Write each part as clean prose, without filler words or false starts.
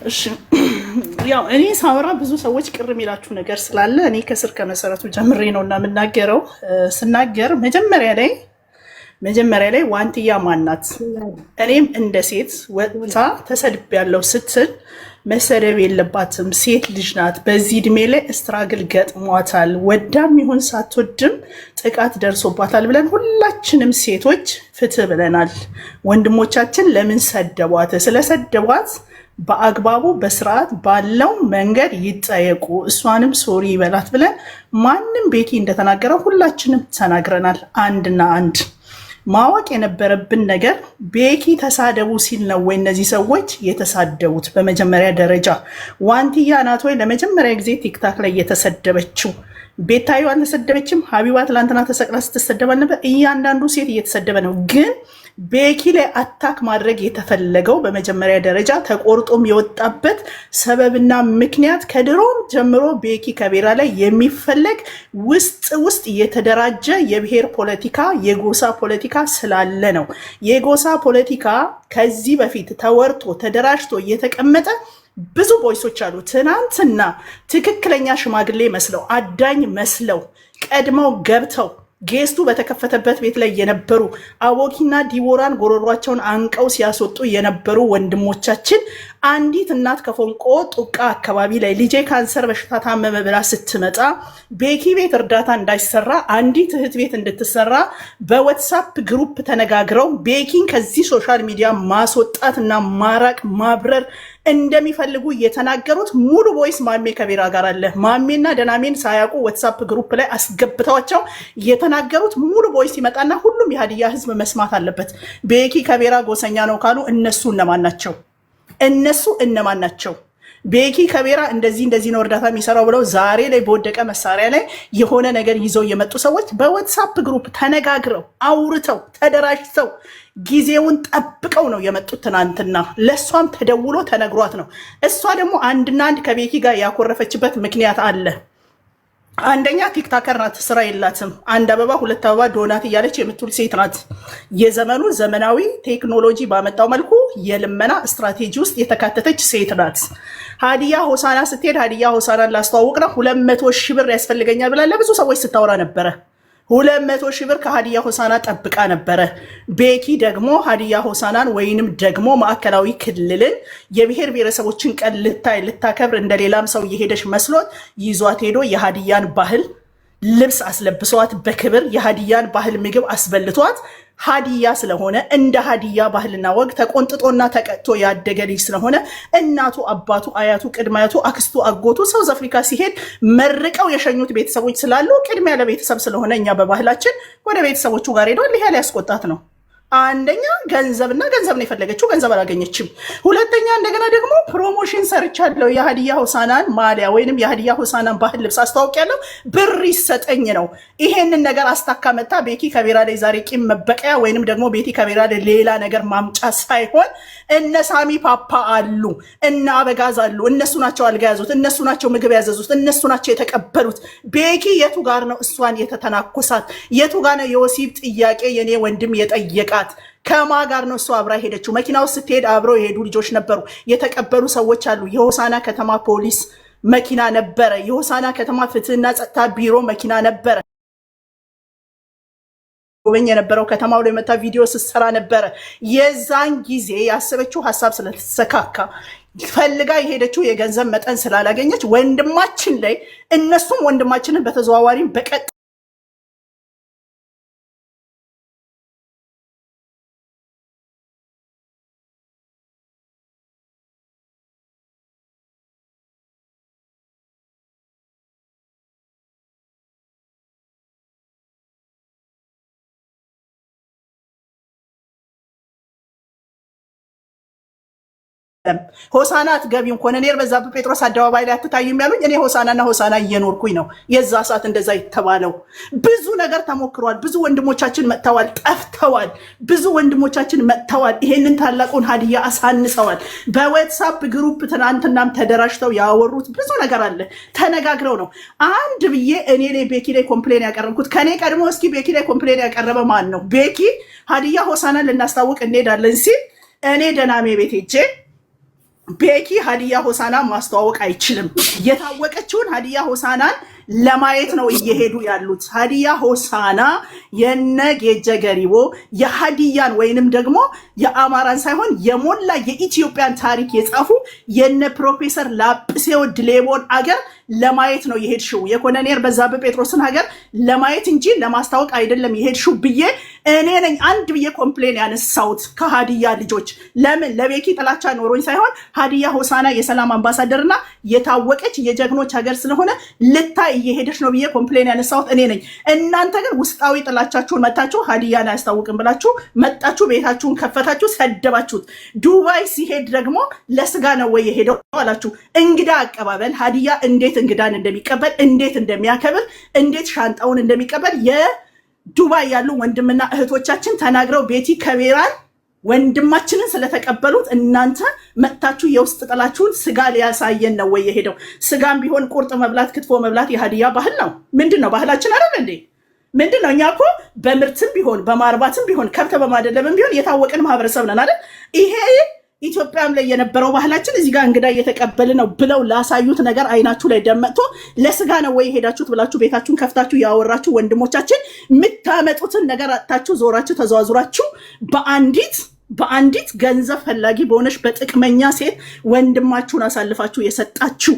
እሺ ያው እኔ ሳወራ ብዙ ሰዎች ቅር የሚላችሁ ነገር ስላለ እኔ ከስር ከመሰረቱ ጀምሬ ነው እና የምናገረው። ስናገር መጀመሪያ ላይ ዋንትያ ማናት? እኔም እንደ ሴት ወጥታ ተሰድቤያለሁ ስትል መሰደብ የለባትም። ሴት ልጅ ናት። በዚህ እድሜ ላይ ስትራግል ገጥሟታል። ወዳም ይሁን ሳትወድም ጥቃት ደርሶባታል ብለን ሁላችንም ሴቶች ፍትህ ብለናል። ወንድሞቻችን ለምን ሰደቧት? ስለሰደቧት በአግባቡ በስርዓት ባለው መንገድ ይጠየቁ፣ እሷንም ሶሪ ይበላት ብለን ማንም ቤኪ እንደተናገረው ሁላችንም ተናግረናል። አንድና አንድ ማወቅ የነበረብን ነገር ቤኪ ተሳደቡ ሲል ነው ወይ እነዚህ ሰዎች የተሳደቡት? በመጀመሪያ ደረጃ ዋንትያ ናት ወይ ለመጀመሪያ ጊዜ ቲክታክ ላይ የተሰደበችው? ቤታዩ አልተሰደበችም። ሀቢባ ትላንትና ተሰቅላ ስትሰደባል ነበር። እያንዳንዱ ሴት እየተሰደበ ነው። ግን ቤኪ ላይ አታክ ማድረግ የተፈለገው በመጀመሪያ ደረጃ ተቆርጦም የወጣበት ሰበብና ምክንያት ከድሮም ጀምሮ ቤኪ ከቤራ ላይ የሚፈለግ ውስጥ የተደራጀ የብሔር ፖለቲካ፣ የጎሳ ፖለቲካ ስላለ ነው። የጎሳ ፖለቲካ ከዚህ በፊት ተወርቶ ተደራጅቶ እየተቀመጠ ብዙ ቦይሶች አሉ። ትናንትና ትክክለኛ ሽማግሌ መስለው አዳኝ መስለው ቀድመው ገብተው ጌስቱ በተከፈተበት ቤት ላይ የነበሩ አቦኪና ዲቦራን ጎሮሯቸውን አንቀው ሲያስወጡ የነበሩ ወንድሞቻችን አንዲት እናት ከፎንቆ ጡቃ አካባቢ ላይ ልጄ ካንሰር በሽታ ታመመ ብላ ስትመጣ ቤኪ ቤት እርዳታ እንዳይሰራ አንዲት እህት ቤት እንድትሰራ በዋትሳፕ ግሩፕ ተነጋግረው ቤኪን ከዚህ ሶሻል ሚዲያ ማስወጣትና ማራቅ ማብረር እንደሚፈልጉ እየተናገሩት ሙሉ ቮይስ ማሜ ከቤራ ጋር አለ። ማሜና ደናሜን ሳያውቁ ዋትሳፕ ግሩፕ ላይ አስገብተዋቸው የተናገሩት ሙሉ ቮይስ ይመጣና ሁሉም የሀዲያ ህዝብ መስማት አለበት። ቤኪ ከቤራ ጎሰኛ ነው ካሉ እነሱ እነማን ናቸው? ቤኪ ከቤራ እንደዚህ ነው እርዳታ የሚሰራው ብለው ዛሬ ላይ በወደቀ መሳሪያ ላይ የሆነ ነገር ይዘው የመጡ ሰዎች በዋትሳፕ ግሩፕ ተነጋግረው አውርተው ተደራጅተው ጊዜውን ጠብቀው ነው የመጡት። ትናንትና ለእሷም ተደውሎ ተነግሯት ነው። እሷ ደግሞ አንድና አንድ ከቤኪ ጋር ያኮረፈችበት ምክንያት አለ። አንደኛ ቲክታከር ናት፣ ስራ የላትም። አንድ አበባ ሁለት አበባ ዶናት እያለች የምትውል ሴት ናት። የዘመኑ ዘመናዊ ቴክኖሎጂ ባመጣው መልኩ የልመና ስትራቴጂ ውስጥ የተካተተች ሴት ናት። ሀዲያ ሆሳና ስትሄድ ሀዲያ ሆሳናን ላስተዋውቅ ነው 200 ሺህ ብር ያስፈልገኛል ብላ ለብዙ ሰዎች ስታወራ ነበረ። 200 ሺህ ብር ከሀዲያ ሆሳና ጠብቃ ነበረ። ቤኪ ደግሞ ሀዲያ ሆሳናን ወይንም ደግሞ ማዕከላዊ ክልልን የብሔር ብሔረሰቦችን ቀን ልታከብር እንደሌላም ሰው እየሄደች መስሎት ይዟት ሄዶ የሀዲያን ባህል ልብስ አስለብሰዋት በክብር የሀዲያን ባህል ምግብ አስበልቷት ሀዲያ ስለሆነ እንደ ሀዲያ ባህልና ወግ ተቆንጥጦና ተቀጥቶ ያደገ ልጅ ስለሆነ እናቱ፣ አባቱ፣ አያቱ፣ ቅድመ አያቱ፣ አክስቱ፣ አጎቱ ሳውዝ አፍሪካ ሲሄድ መርቀው የሸኙት ቤተሰቦች ስላሉ ቅድሚያ ለቤተሰብ ስለሆነ እኛ በባህላችን ወደ ቤተሰቦቹ ጋር ሄደዋል። ይሄ ሊያስቆጣት ነው። አንደኛ ገንዘብ ነው የፈለገችው፣ ገንዘብ አላገኘችም። ሁለተኛ እንደገና ደግሞ ፕሮሞሽን ሰርቻለሁ የሀዲያ ሆሳናን ማሊያ ወይንም የሀዲያ ሆሳናን ባህል ልብስ አስተዋውቂያለሁ ብር ይሰጠኝ ነው። ይሄንን ነገር አስታካ መጣ ቤኪ ከቤራ ላይ ዛሬ ቂም መበቀያ ወይንም ደግሞ ቤቲ ከቤራ ላይ ሌላ ነገር ማምጫ ሳይሆን እነ ሳሚ ፓፓ አሉ፣ እነ አበጋዝ አሉ። እነሱ ናቸው አልጋ ያዙት፣ እነሱ ናቸው ምግብ ያዘዙት፣ እነሱ ናቸው የተቀበሉት። ቤኪ የቱ ጋር ነው እሷን የተተናኮሳት? የቱ ጋር ነው የወሲብ ጥያቄ የኔ ወንድም የጠየቃት? ከማ ጋር ነው እሷ አብራ ሄደችው? መኪና ውስጥ ስትሄድ አብረው የሄዱ ልጆች ነበሩ፣ የተቀበሉ ሰዎች አሉ። የሆሳና ከተማ ፖሊስ መኪና ነበረ፣ የሆሳና ከተማ ፍትህና ጸጥታ ቢሮ መኪና ነበረ፣ ጎበኝ የነበረው ከተማው ላይ መታ ቪዲዮ ስትሰራ ነበረ። የዛን ጊዜ ያሰበችው ሀሳብ ስለተሰካካ ፈልጋ የሄደችው የገንዘብ መጠን ስላላገኘች ወንድማችን ላይ እነሱም ወንድማችንን በተዘዋዋሪም በቀጥ ሆሳና አትገቢም፣ ኮሎኔል በዛብህ ጴጥሮስ አደባባይ ላይ አትታዩም ያሉኝ እኔ ሆሳናና ሆሳና እየኖርኩኝ ነው። የዛ ሰዓት እንደዛ የተባለው ብዙ ነገር ተሞክሯል። ብዙ ወንድሞቻችን መጥተዋል፣ ጠፍተዋል። ብዙ ወንድሞቻችን መጥተዋል። ይሄንን ታላቁን ሀዲያ አሳንሰዋል። በዋትሳፕ ግሩፕ ትናንትናም ተደራጅተው ያወሩት ብዙ ነገር አለ። ተነጋግረው ነው አንድ ብዬ እኔ ላይ ቤኪ ላይ ኮምፕሌን ያቀረብኩት። ከኔ ቀድሞ እስኪ ቤኪ ላይ ኮምፕሌን ያቀረበ ማን ነው? ቤኪ ሀዲያ ሆሳናን ልናስታውቅ እንሄዳለን ሲል እኔ ደናሜ ቤት ሄጄ ቤኪ ሀዲያ ሆሳና ማስተዋወቅ አይችልም። የታወቀችውን ሀዲያ ሆሳናን ለማየት ነው እየሄዱ ያሉት። ሀዲያ ሆሳና የነ ጌጀ ገሪቦ የሀዲያን ወይንም ደግሞ የአማራን ሳይሆን የሞላ የኢትዮጵያን ታሪክ የጻፉ የነ ፕሮፌሰር ላጲሶ ዲሌቦን አገር ለማየት ነው የሄድሽው። የኮሎኔል በዛብህ ጴጥሮስን ሀገር ለማየት እንጂ ለማስታወቅ አይደለም የሄድሽው ብዬ እኔ ነኝ አንድ ብዬ ኮምፕሌን ያነሳሁት ከሀዲያ ልጆች። ለምን ለቤኪ ጥላቻ ኖሮኝ ሳይሆን ሀዲያ ሆሳና የሰላም አምባሳደርና የታወቀች የጀግኖች ሀገር ስለሆነ ልታይ እየሄደች ነው ብዬ ኮምፕሌን ያነሳሁት እኔ ነኝ። እናንተ ግን ውስጣዊ ጥላቻችሁን መታችሁ ሀዲያን አያስታውቅም ብላችሁ መጣችሁ፣ ቤታችሁን ከፈታችሁ፣ ሰደባችሁት። ዱባይ ሲሄድ ደግሞ ለስጋ ነው ወይ የሄደው አላችሁ። እንግዳ አቀባበል ሀዲያ እንዴት እንግዳን እንደሚቀበል እንዴት እንደሚያከብር እንዴት ሻንጣውን እንደሚቀበል የዱባይ ያሉ ወንድምና እህቶቻችን ተናግረው ቤቲ ከቤራን ወንድማችንን ስለተቀበሉት እናንተ መጥታችሁ የውስጥ ጥላችሁን ስጋ ሊያሳየን ነው ወይ የሄደው? ስጋም ቢሆን ቁርጥ መብላት፣ ክትፎ መብላት የሀዲያ ባህል ነው። ምንድን ነው ባህላችን አይደል እንዴ? ምንድን ነው? እኛ እኮ በምርትም ቢሆን በማርባትም ቢሆን ከብት በማደለብም ቢሆን የታወቅን ማህበረሰብ ነን አይደል? ይሄ ኢትዮጵያም ላይ የነበረው ባህላችን እዚህ ጋር እንግዳ እየተቀበል ነው ብለው ላሳዩት ነገር አይናችሁ ላይ ደመጥቶ ለስጋ ነው ወይ ሄዳችሁት ብላችሁ ቤታችሁን ከፍታችሁ ያወራችሁ ወንድሞቻችን የምታመጡትን ነገር አጥታችሁ ዞራችሁ ተዘዋዙራችሁ በአንዲት ገንዘብ ፈላጊ በሆነች በጥቅመኛ ሴት ወንድማችሁን አሳልፋችሁ የሰጣችሁ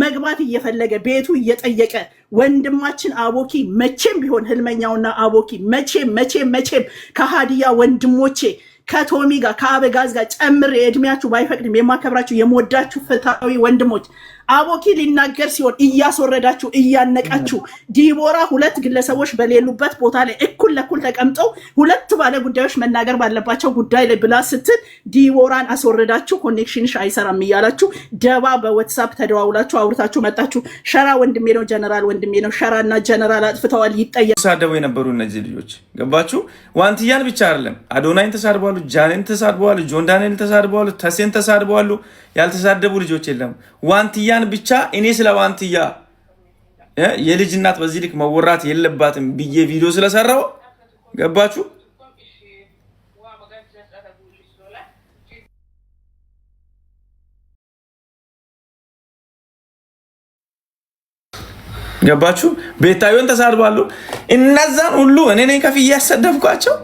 መግባት እየፈለገ ቤቱ እየጠየቀ ወንድማችን አቦኪ መቼም ቢሆን ህልመኛውና አቦኪ መቼም ከሀዲያ ወንድሞቼ ከቶሚ ጋር ከአበጋዝ ጋር ጨምሬ እድሜያችሁ ባይፈቅድም የማከብራችሁ የምወዳችሁ ፍትሃዊ ወንድሞች አቦኪ ሊናገር ሲሆን እያስወረዳችሁ እያነቃችሁ ዲቦራ ሁለት ግለሰቦች በሌሉበት ቦታ ላይ እኩል ለኩል ተቀምጠው ሁለት ባለ ጉዳዮች መናገር ባለባቸው ጉዳይ ላይ ብላ ስትል ዲቦራን አስወረዳችሁ። ኮኔክሽንሽ አይሰራም እያላችሁ ደባ በዋትሳፕ ተደዋውላችሁ አውርታችሁ መጣችሁ። ሸራ ወንድሜ ነው፣ ጀነራል ወንድሜ ነው። ሸራና ጀነራል አጥፍተዋል። ይጠየቅ ተሳደቡ የነበሩ እነዚህ ልጆች ገባችሁ። ዋንትያን ብቻ አይደለም አዶናይን ተሳድበዋል፣ ጃኔን ተሳድበዋል፣ ጆን ዳንኤል ተሳድበዋል፣ ተሴን ተሳድበዋል። ያልተሳደቡ ልጆች የለም። ዋንትያን ብቻ እኔ ስለ ዋንትያ የልጅ እናት በዚህ ልክ መወራት የለባትም ብዬ ቪዲዮ ስለሰራው ገባችሁ። ገባችሁ። ቤታዮን ተሳድባሉ። እነዛን ሁሉ እኔ ነኝ ከፍዬ ያሰደብኳቸው።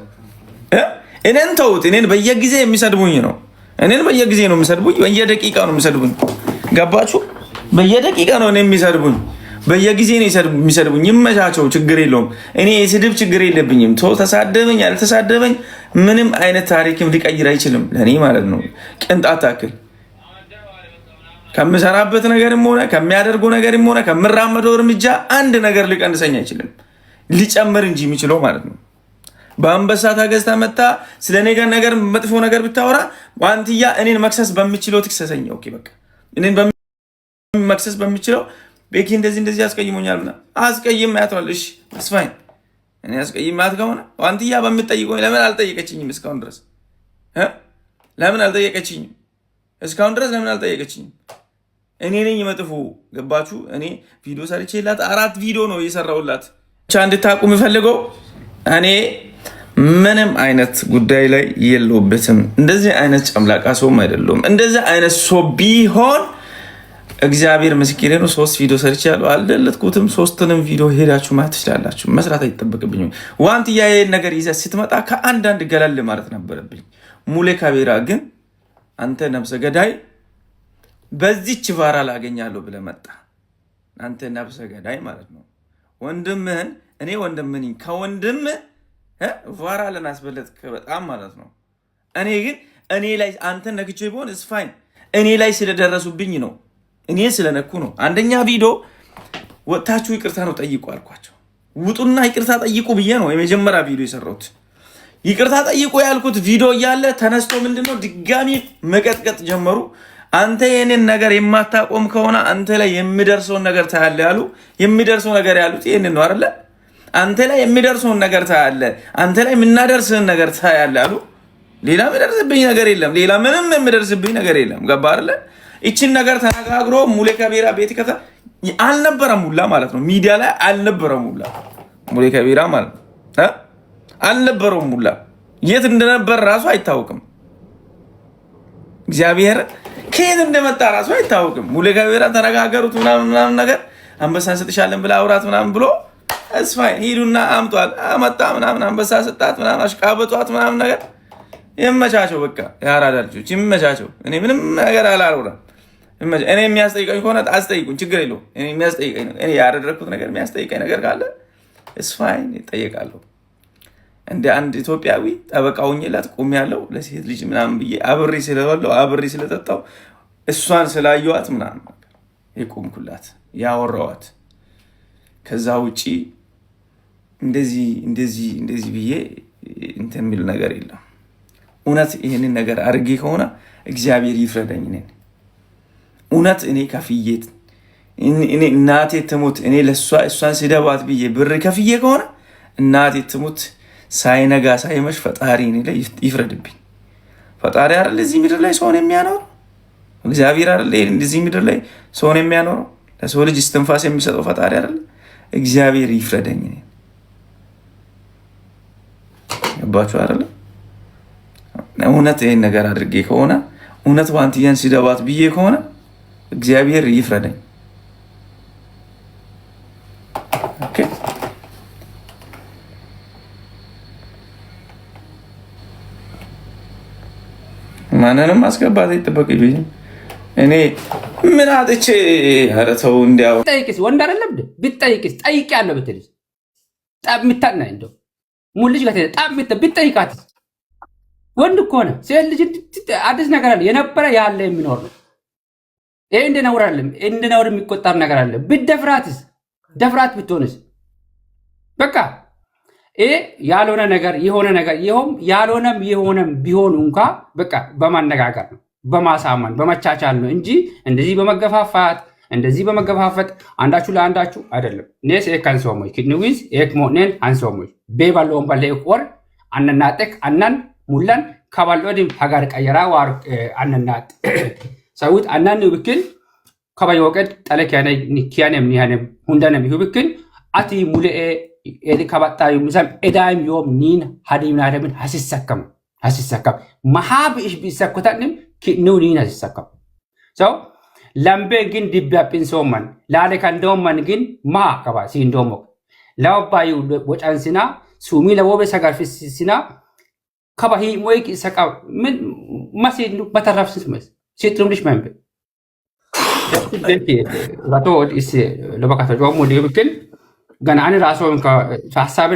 እኔን ተውት። እኔን በየጊዜ የሚሰድቡኝ ነው። እኔን በየጊዜ ነው የሚሰድቡኝ። በየደቂቃ ነው የሚሰድቡኝ። ገባችሁ። በየደቂቃ ነው እኔ የሚሰድቡኝ። በየጊዜ ነው የሚሰድቡኝ። ይመቻቸው፣ ችግር የለውም። እኔ የስድብ ችግር የለብኝም። ተሳደበኝ ያልተሳደበኝ ምንም አይነት ታሪክም ሊቀይር አይችልም ለእኔ ማለት ነው። ቅንጣት ታክል ከምሰራበት ነገርም ሆነ ከሚያደርገው ነገርም ሆነ ከምራመደው እርምጃ አንድ ነገር ሊቀንሰኝ አይችልም፣ ሊጨምር እንጂ የሚችለው ማለት ነው። በአንበሳ ታገዝታ መታ ስለ ነገር ነገር መጥፎ ነገር ብታወራ ዋንትያ እኔን መክሰስ በሚችለው ትክሰሰኝ። ኦኬ በቃ እኔን መክሰስ በሚችለው ቤኪ እንደዚህ አስቀይሞኛል ብና አስቀይም ያተዋል። እሺ አስፋኝ እኔ አስቀይም ያት ከሆነ ዋንትያ በምትጠይቀኝ ለምን አልጠየቀችኝም? እስካሁን ድረስ ለምን አልጠየቀችኝም? እስካሁን ድረስ ለምን አልጠየቀችኝም? እኔ ነኝ መጥፎ ገባችሁ። እኔ ቪዲዮ ሰርቼላት 4 ቪዲዮ ነው የሰራሁላት። ብቻ እንድታቁ የምፈልገው እኔ ምንም አይነት ጉዳይ ላይ የለውበትም። እንደዚህ አይነት ጨምላቃ ሰውም አይደለም። እንደዚህ አይነት ሰው ቢሆን እግዚአብሔር ምስክሬ ነው 3 ቪዲዮ ሰርቻለሁ፣ አልደለትኩትም። 3ንም ቪዲዮ ሄዳችሁ ማየት ትችላላችሁ። መስራት አይጠበቅብኝም። ዋንትያ ይሄን ነገር ይዘህ ስትመጣ ከአንዳንድ ገለል ማለት ነበረብኝ። ሙሌ ካቤራ ግን አንተ ነብሰ ገዳይ በዚች ቫራ ላገኛለሁ ብለህ መጣ። አንተ ነብሰ ገዳይ ማለት ነው። ወንድምህን እኔ ወንድምህን ከወንድምህ ቫራ ለናስበለጥክ በጣም ማለት ነው። እኔ ግን እኔ ላይ አንተ ነክቼ ቢሆን እስፋይን እኔ ላይ ስለደረሱብኝ ነው፣ እኔ ስለነኩ ነው። አንደኛ ቪዲዮ ወጣችሁ ይቅርታ ነው ጠይቁ አልኳቸው። ውጡና ይቅርታ ጠይቁ ብዬ ነው የመጀመሪያ ቪዲዮ የሰራሁት። ይቅርታ ጠይቁ ያልኩት ቪዲዮ እያለ ተነስቶ ምንድነው ድጋሚ መቀጥቀጥ ጀመሩ። አንተ የኔን ነገር የማታቆም ከሆነ አንተ ላይ የሚደርሰውን ነገር ታያለ ያሉ። የሚደርሰው ነገር ያሉት ይሄንን ነው አይደለ? አንተ ላይ የሚደርሰውን ነገር ታያለ፣ አንተ ላይ የምናደርስህን ነገር ታያለ አሉ። ሌላ የሚደርስብኝ ነገር የለም፣ ሌላ ምንም የሚደርስብኝ ነገር የለም። ገባ አይደለ? እቺን ነገር ተነጋግሮ ሙሌ ካቤራ ቤት ከታ አልነበረም ሁላ ማለት ነው። ሚዲያ ላይ አልነበረም ሁላ ሙሌ ካቤራ ማለት ነው። አልነበረም ሁላ የት እንደነበር ራሱ አይታወቅም። እግዚአብሔር ከየት እንደመጣ ራሱ አይታወቅም። ሙሌ ካቤራ ተነጋገሩት ምናምን ነገር አንበሳ እንሰጥሻለን ብላ አውራት ምናምን ብሎ እስፋይን ሂዱና አምጧል አመጣ ምናምን አንበሳ ስጣት ምናምን አሽቃበጧት ምናምን ነገር ይመቻቸው። በቃ ያራዳ ልጆች ይመቻቸው። እኔ ምንም ነገር አላወራም። እኔ የሚያስጠይቀኝ ከሆነ አስጠይቁኝ፣ ችግር የለውም። እኔ የሚያስጠይቀኝ እኔ ያደረኩት ነገር የሚያስጠይቀኝ ነገር ካለ እስፋይን ይጠየቃለሁ። እንደ አንድ ኢትዮጵያዊ ጠበቃ ሆኜላት ቆሜያለሁ። ለሴት ልጅ ምናምን ብዬ አብሬ ስለበላሁ አብሬ ስለጠጣሁ እሷን ስላየኋት ምናምን የቆምኩላት ያወራኋት። ከዛ ውጪ እንደዚህ ብዬ እንትን የሚል ነገር የለም። እውነት ይህንን ነገር አድርጌ ከሆነ እግዚአብሔር ይፍረደኝ። እውነት እኔ ከፍዬት እናቴ ትሙት እኔ እሷን ስደባት ብዬ ብር ከፍዬ ከሆነ እናቴ ትሙት ሳይነጋ ሳይመሽ ፈጣሪ እኔ ላይ ይፍረድብኝ። ፈጣሪ አይደል እዚህ ምድር ላይ ሰውን የሚያኖረው? እግዚአብሔር አይደል እዚህ ምድር ላይ ሰውን የሚያኖረው? ለሰው ልጅ እስትንፋስ የሚሰጠው ፈጣሪ አይደል? እግዚአብሔር ይፍረደኝ። ገባችሁ አይደል? እውነት ይሄን ነገር አድርጌ ከሆነ እውነት ዋንትያን ሲደባት ብዬ ከሆነ እግዚአብሔር ይፍረደኝ። ኦኬ ማንንም ማስገባት አይጠበቅብኝ። እኔ ምን አጥቼ ኧረ ተው እንዲያው ጠይቅስ ወንድ አይደለም ብትጠይቅስ ጠይቅ ያለው ብትልስ ጣምታና እንደው ሙልጅ ጋር ጣምታ ብትጠይቃት ወንድ እኮ ነው። ሴት ልጅ አዲስ ነገር አለ የነበረ ያለ የሚኖር ነው። ይሄ እንደነውር አይደለም፣ እንደነውር የሚቆጠር ነገር አለ። ብትደፍራትስ ደፍራት ብትሆንስ በቃ ይሄ ያልሆነ ነገር የሆነ ነገር ይሁን ያልሆነም የሆነም ቢሆን እንኳ በቃ በማነጋገር ነው፣ በማሳመን በመቻቻል ነው እንጂ እንደዚህ በመገፋፋት እንደዚህ በመገፋፈት አንዳችሁ ለአንዳችሁ አይደለም። ነስ ኤካንሶሞይ ኪድኒዊዝ ኤክሞኔን አንሶሞይ ቤባሎም ባለ ቆር አነናጠቅ አናን ሙላን ከባልወዲም ሀገር ቀየራ ዋር አነናጥ ሰውት አናን ይብክል ከባይወቀድ ጠለኪያነ ኒኪያነም ኒያነም ሁንዳነም ይብክል አቲ ሙሌ ኤዲ ከባጣዩ ምሳም ኤዳይም ዮም ኒን ሀዲም ናደምን ሐሲሰከም ማሃብ እሽ ቢሰከታንም ኪድኒው ኒን ሐሲሰከም ሰው lambe gin dibba pinsoman laale kan doman gin ma kaba si ndomo lawbayu wocansina sumi lawobe sagarfisina kaba hi moy ki saka min masi batarafsis mes sitrumlish membe rato is lobaka to mo de bikin gana ani raso ka hasabe